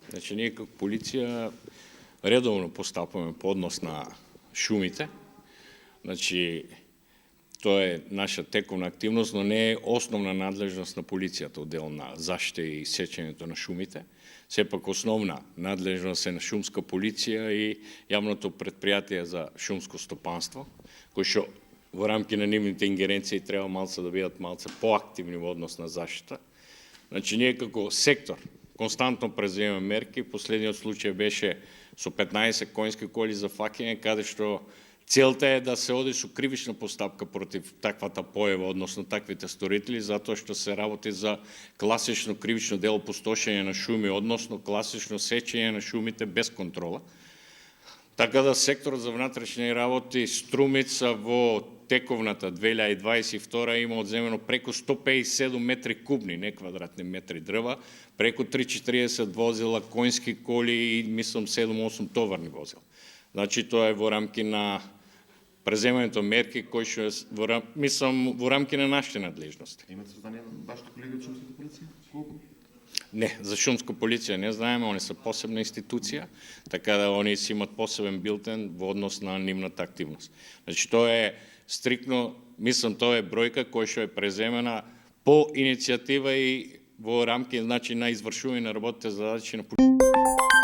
Значи ние като полиция редовно постапваме по однос на шумите. Значи то е наша тековна активност, но не е основна надлежност на полицията, отдел на защита и сеченето на шумите. Все пак основна надлежност е на шумска полиция и явното предприятие за шумско стопанство, кои во рамки на нивните ингеренции трябва малце да бидат малце по-активни во однос на защита. Значи ние како сектор константно преземаме мерки. Последниот случај беше со 15 конски коли за фаќање, каде што целта е да се оди со кривична постапка против таквата појава, односно таквите сторители, затоа што се работи за класично кривично дело пустошење на шуми, односно класично сечење на шумите без контрола. Така да секторот за внатрешни работи Струмица во тековната 2022 има одземено преку 157 метри кубни, не квадратни метри дрва, преку 340 возила, конски коли и мислам 7-8 товарни возила. Значи тоа е во рамки на преземањето мерки кои што е во рамки на нашите надлежности. Имате сознание на вашите колеги од шумската полиција? Колку? Не, за шумска полиција не знаеме, они се посебна институција, така да они си имат посебен билтен во однос на нивната активност. Значи тоа е стрикно, мислам тоа е бројка која што е преземена по иницијатива и во рамки, значи, на извршување на работите задачи на полиција.